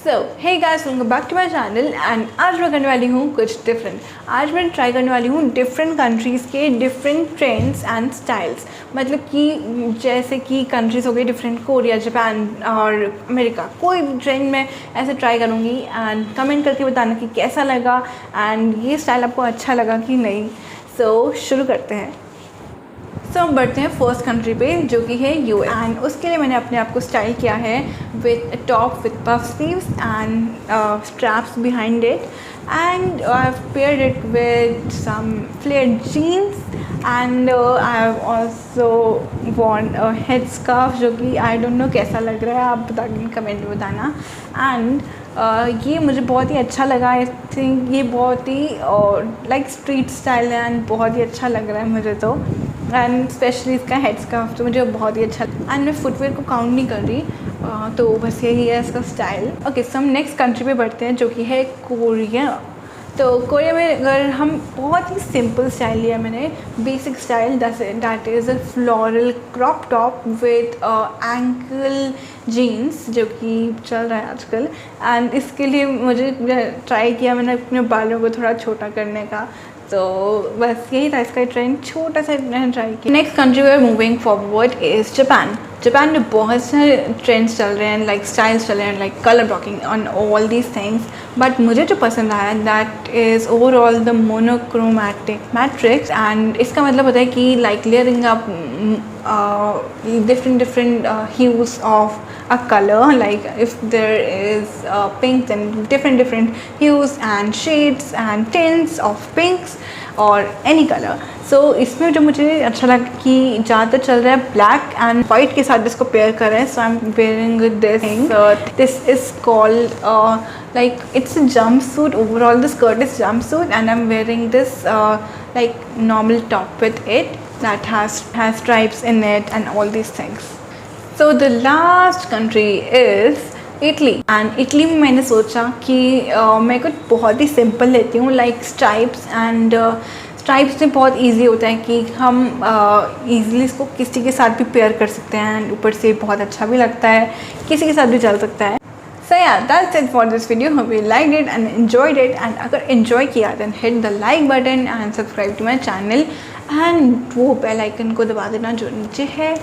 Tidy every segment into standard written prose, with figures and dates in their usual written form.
So hey guys, welcome back to my channel. And आज मैं करने वाली हूँ कुछ डिफरेंट। आज मैं ट्राई करने वाली हूँ डिफरेंट कंट्रीज़ के डिफरेंट ट्रेंड्स एंड स्टाइल्स। मतलब कि जैसे कि कंट्रीज़ हो गई डिफरेंट, कोरिया, जापान और अमेरिका। कोई भी ट्रेंड मैं ऐसे ट्राई करूँगी एंड कमेंट करके बताना कि कैसा लगा एंड ये स्टाइल आपको अच्छा लगा कि नहीं। सो शुरू करते हैं। हम बढ़ते हैं फर्स्ट कंट्री पे, जो कि है यूएस। एंड उसके लिए मैंने अपने आप को स्टाइल किया है with top with puff sleeves and straps behind it, and I have paired it with some flared jeans and I have also worn a head scarf, जो कि आई डोंट नो कैसा लग रहा है, आप बता कमेंट में बताना। एंड ये मुझे बहुत ही अच्छा लगा। आई थिंक ये बहुत ही लाइक स्ट्रीट स्टाइल है एंड बहुत ही अच्छा लग रहा है मुझे तो। एंड स्पेशली इसका हेड स्कार्फ तो मुझे बहुत ही अच्छा लगा। एंड मैं फुटवेयर को काउंट नहीं कर रही, तो बस यही है इसका स्टाइल। ओके, सो हम नेक्स्ट कंट्री पे बढ़ते हैं, जो कि है कोरिया। तो कोरिया में अगर हम बहुत ही सिंपल स्टाइल लिया मैंने, basic style, that is a floral crop top with ankle jeans, जो कि चल रहा है आजकल। एंड इसके लिए मुझे ट्राई किया मैंने अपने बालों को थोड़ा छोटा करने का, तो बस यही था इसका ट्रेंड, छोटा सा मैंने ट्राई किया। Next country way moving forward is Japan. Japan में बहुत सारे ट्रेंड्स चल रहे हैं, लाइक स्टाइल्स चल रहे हैं, like colour blocking on all these things. But मुझे जो पसंद आया that is overall the monochromatic matrix. And इसका मतलब होता है कि like layering up different hues of a color, like if there is pink, then different hues and shades and tints of pinks or any color. So इसमें जो मुझे अच्छा लगा कि ज़्यादातर चल रहा है ब्लैक एंड वाइट के साथ इसको पेयर कर रहे हैं। So I am wearing this thing, this is called like it's a jumpsuit. Overall the skirt is jumpsuit and I'm wearing this like normal top with it that has stripes in it and all these things. So the last country is Italy. And Italy में मैंने सोचा कि मैं कुछ बहुत ही simple लेती हूँ, like stripes. And stripes में बहुत इजी होता है कि हम ईज़िली इसको किसी के साथ भी पेयर कर सकते हैं एंड ऊपर से बहुत अच्छा भी लगता है, किसी के साथ भी चल सकता है। So yeah, that's it for this video. Hope you liked it and enjoyed it. And अगर enjoy किया then hit the like button and subscribe to my channel. And वो बेल आइकन को दबा देना जो नीचे है।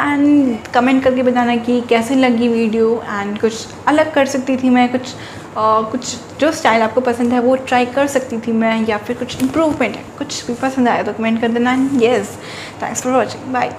And कमेंट करके बताना कि कैसी लगी वीडियो एंड कुछ अलग कर सकती थी मैं, कुछ जो स्टाइल आपको पसंद है वो ट्राई कर सकती थी मैं, या फिर कुछ इम्प्रूवमेंट है, कुछ भी पसंद आया तो कमेंट कर देना। Yes, thanks for watching, bye.